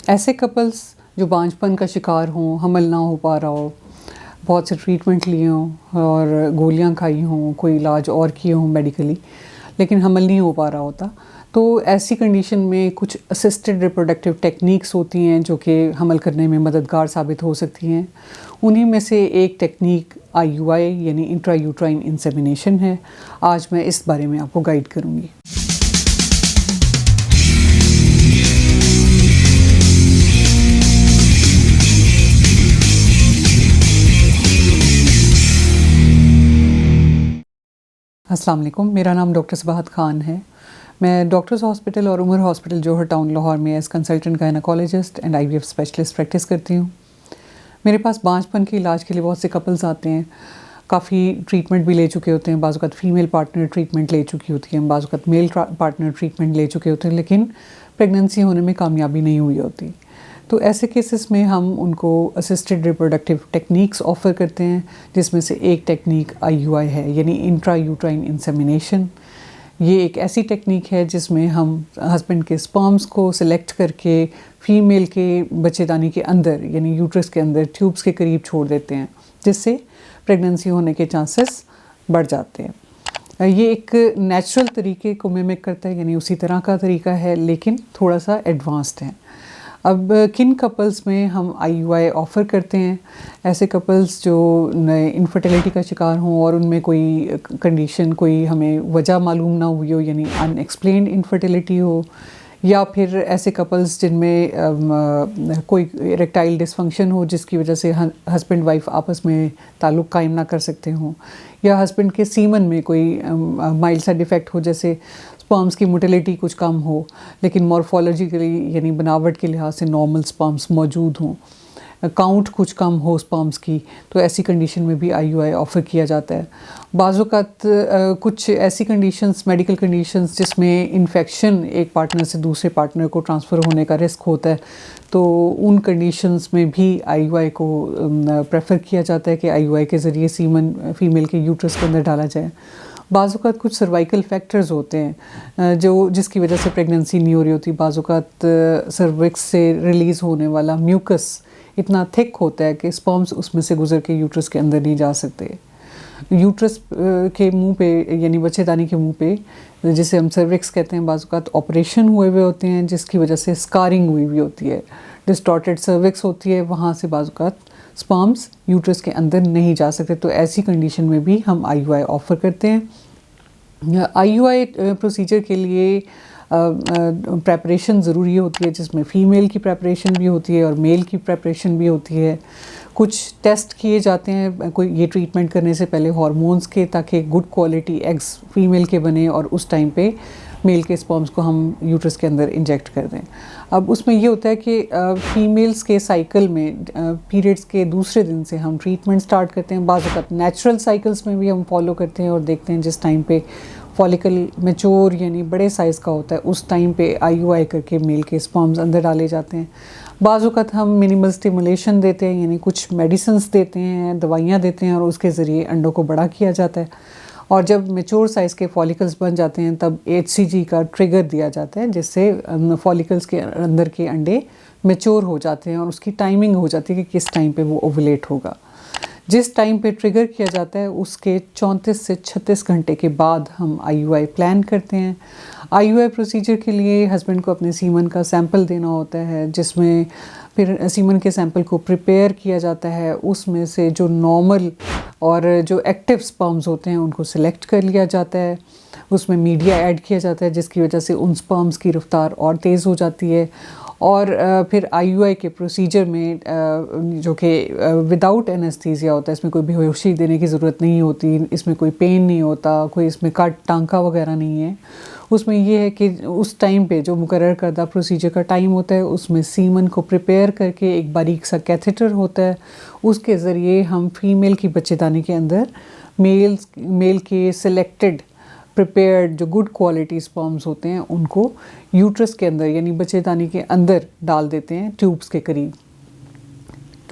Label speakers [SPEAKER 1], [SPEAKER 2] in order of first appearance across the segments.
[SPEAKER 1] ایسے کپلس جو بانجھپن کا شکار ہوں، حمل نہ ہو پا رہا ہو، بہت سے ٹریٹمنٹ لیے ہوں اور گولیاں کھائی ہوں، کوئی علاج اور کیے ہوں میڈیکلی، لیکن حمل نہیں ہو پا رہا ہوتا، تو ایسی کنڈیشن میں کچھ اسسٹڈ ریپروڈکٹیو ٹیکنیکس ہوتی ہیں جو کہ حمل کرنے میں مددگار ثابت ہو سکتی ہیں. انہی میں سے ایک ٹیکنیک IUI یعنی انٹرا یوٹرائن انسیمینیشن ہے. آج میں اس بارے میں آپ کو گائیڈ کروں گی. السلام علیکم، میرا نام ڈاکٹر صباحت خان ہے. میں ڈاکٹرز ہاسپٹل اور عمر ہاسپٹل جوہر ٹاؤن لاہور میں as consultant gynaecologist and IVF specialist practice کرتی ہوں. میرے پاس بانجھپن کے علاج کے لیے بہت سے کپلز آتے ہیں. کافی ٹریٹمنٹ بھی لے چکے ہوتے ہیں، بعض اوقات فیمیل پارٹنر ٹریٹمنٹ لے چکی ہوتی ہیں، بعض اوقات میل پارٹنر ٹریٹمنٹ لے چکے ہوتے ہیں، لیکن پریگننسی ہونے میں کامیابی نہیں ہوئی ہوتی. تو ایسے کیسز میں ہم ان کو اسسٹڈ ریپروڈکٹیو ٹیکنیکس آفر کرتے ہیں، جس میں سے ایک ٹیکنیک IUI ہے یعنی انٹرا یوٹرائن انسیمینیشن. یہ ایک ایسی ٹیکنیک ہے جس میں ہم ہسبینڈ کے اسپرمز کو سلیکٹ کر کے فیمیل کے بچے دانی کے اندر یعنی یوٹرس کے اندر ٹیوبس کے قریب چھوڑ دیتے ہیں، جس سے پریگننسی ہونے کے چانسز بڑھ جاتے ہیں. یہ ایک نیچرل طریقے کو میمک کرتا ہے، یعنی اسی طرح کا طریقہ ہے لیکن تھوڑا سا ایڈوانسڈ ہے. اب کن کپلز میں ہم IUI آفر کرتے ہیں؟ ایسے کپلز جو انفرٹیلیٹی کا شکار ہوں اور ان میں کوئی کنڈیشن، کوئی ہمیں وجہ معلوم نہ ہوئی ہو، یعنی ان ایکسپلینڈ انفرٹیلیٹی ہو، یا پھر ایسے کپلز جن میں کوئی اریکٹائل ڈسفنکشن ہو جس کی وجہ سے ہسبینڈ وائف آپس میں تعلق قائم نہ کر سکتے ہوں، یا ہسبینڈ کے سیمن میں کوئی مائلڈ سا ڈیفیکٹ ہو، جیسے اسپرمس کی موٹیلیٹی کچھ کم ہو لیکن مورفولوجیکلی یعنی بناوٹ کے لحاظ سے نارمل اسپرمس موجود ہوں، کاؤنٹ کچھ کم ہو اسپرمس کی، تو ایسی کنڈیشن میں بھی IUI آفر کیا جاتا ہے. بعض اوقات کچھ ایسی کنڈیشنز، میڈیکل کنڈیشنز جس میں انفیکشن ایک پارٹنر سے دوسرے پارٹنر کو ٹرانسفر ہونے کا رسک ہوتا ہے، تو ان کنڈیشنز میں بھی IUI کو پریفر کیا جاتا ہے کہ IUI کے ذریعے سیمن فیمیل کے یوٹرس کے اندر ڈالا جائے. بعض اوقات کچھ سروائیکل فیکٹرز ہوتے ہیں جس کی وجہ سے پریگننسی نہیں ہو رہی ہوتی. بعض اوقات سروکس سے ریلیز ہونے والا میوکس اتنا تھک ہوتا ہے کہ اسپرمس اس میں سے گزر کے یوٹرس کے اندر نہیں جا سکتے. یوٹرس کے منہ پہ یعنی بچے دانی کے منہ پہ، جسے ہم سروکس کہتے ہیں، بعض اوقات آپریشن ہوئے ہوئے ہوتے ہیں جس کی وجہ سے اسکارنگ ہوئی ہوئی ہوتی ہے، ڈسٹارٹیڈ سروکس ہوتی ہے، وہاں سے بعض اوقات اسپرمس یوٹرس کے اندر نہیں جا سکتے. تو ایسی کنڈیشن میں بھی ہم IUI آفر کرتے ہیں. IUI پروسیجر کے لیے پریپریشن ضروری ہوتی ہے، جس میں فیمیل کی پریپریشن بھی ہوتی ہے اور میل کی پریپریشن بھی ہوتی ہے. کچھ ٹیسٹ کیے جاتے ہیں یہ ٹریٹمنٹ کرنے سے پہلے ہارمونز کے، تاکہ گڈ کوالٹی ایگز فیمیل کے بنے اور اس ٹائم پہ میل کے اسپرمس کو ہم یوٹرس کے اندر انجیکٹ کر دیں. اب اس میں یہ ہوتا ہے کہ فیمیلز کے سائیکل میں پیریڈز کے دوسرے دن سے ہم ٹریٹمنٹ سٹارٹ کرتے ہیں. بعض اوقات نیچرل سائیکلز میں بھی ہم فالو کرتے ہیں اور دیکھتے ہیں جس ٹائم پہ فالیکل میچور یعنی بڑے سائز کا ہوتا ہے اس ٹائم پہ IUI کر کے میل کے اسپرمز اندر ڈالے جاتے ہیں. بعض اوقات ہم منیمل اسٹیمولیشن دیتے ہیں، یعنی کچھ میڈیسنس دیتے ہیں، دوائیاں دیتے ہیں، اور اس کے ذریعے انڈوں کو بڑا کیا جاتا ہے. اور جب میچور سائز کے فالیکلز بن جاتے ہیں تب HCG کا ٹریگر دیا جاتا ہے، جس سے فالیکلز کے اندر کے انڈے میچور ہو جاتے ہیں اور اس کی ٹائمنگ ہو جاتی ہے کہ کس ٹائم پہ وہ اوولیٹ ہوگا. جس ٹائم پہ ٹریگر کیا جاتا ہے اس کے 34 سے 36 گھنٹے کے بعد ہم IUI پلان کرتے ہیں. IUI پروسیجر کے لیے ہسبینڈ کو اپنے سیمن کا سیمپل دینا ہوتا ہے، جس میں پھر سیمن کے سیمپل کو پریپیئر کیا جاتا ہے. اس میں سے جو نارمل اور جو ایکٹیو اسپرمز ہوتے ہیں ان کو سلیکٹ کر لیا جاتا ہے. اس میں میڈیا ایڈ کیا جاتا ہے جس کی وجہ سے ان اسپرمز کی رفتار اور تیز ہو جاتی ہے. اور پھر IUI کے پروسیجر میں جو کہ وداؤٹ اینستھیزیا ہوتا ہے، اس میں کوئی بے ہوشی دینے کی ضرورت نہیں ہوتی، اس میں کوئی پین نہیں ہوتا، کوئی اس میں کٹ ٹانکا وغیرہ نہیں ہے. اس میں یہ ہے کہ اس ٹائم پہ جو مقرر کردہ پروسیجر کا ٹائم ہوتا ہے اس میں سیمن کو پریپیئر کر کے ایک باریک سا کیتھیٹر ہوتا ہے، اس کے ذریعے ہم فیمیل کی بچے دانی کے اندر میل کے سلیکٹڈ پریپیئرڈ جو گڈ کوالٹی اسپرمز ہوتے ہیں ان کو یوٹرس کے اندر یعنی بچے دانی کے اندر ڈال دیتے ہیں ٹیوبس کے قریب.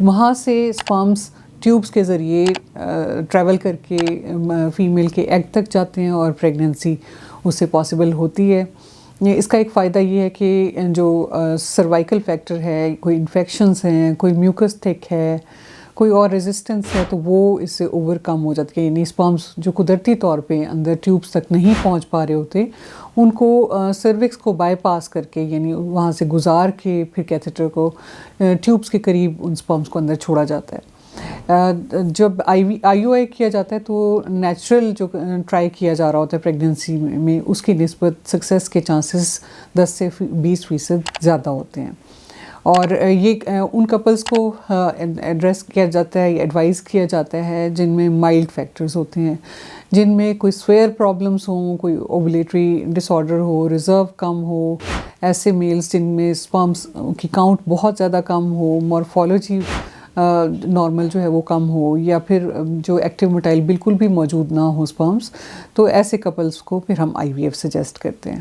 [SPEAKER 1] وہاں سے اسپرمز ٹیوبس کے ذریعے ٹریول کر کے فیمیل کے ایگ تک جاتے ہیں اور پریگننسی اس سے پاسبل ہوتی ہے. اس کا ایک فائدہ یہ ہے کہ جو سروائکل فیکٹر ہے، کوئی انفیکشنز ہیں، کوئی میوکس تھک ہے، کوئی اور ریزسٹنس ہے، تو وہ اس سے اوور کم ہو جاتی ہے. یعنی اسپرمز جو قدرتی طور پہ اندر ٹیوبس تک نہیں پہنچ پا رہے ہوتے، ان کو سروکس کو بائی پاس کر کے، یعنی وہاں سے گزار کے پھر کیتھیٹر کو ٹیوبس کے قریب ان اسپرمز کو اندر چھوڑا جاتا ہے. جب آئی او آئی کیا جاتا ہے تو نیچرل جو ٹرائی کیا جا رہا ہوتا ہے پریگننسی میں، اس کی نسبت سکسیس کے چانسز 10 سے 20% زیادہ ہوتے ہیں. اور یہ ان کپلز کو ایڈریس کیا جاتا ہے، ایڈوائز کیا جاتا ہے جن میں مائلڈ فیکٹرز ہوتے ہیں، جن میں کوئی سویئر پرابلمس ہوں، کوئی اوولیٹری ڈس آرڈر ہو، ریزرو کم ہو، ایسے میلز جن میں اسپرمز کی کاؤنٹ بہت زیادہ کم ہو، مورفولوجی نارمل جو ہے وہ کم ہو، یا پھر جو ایکٹیو موٹائل بالکل بھی موجود نہ ہو اسپرمز، تو ایسے کپلز کو پھر ہم IVF سجیسٹ کرتے ہیں.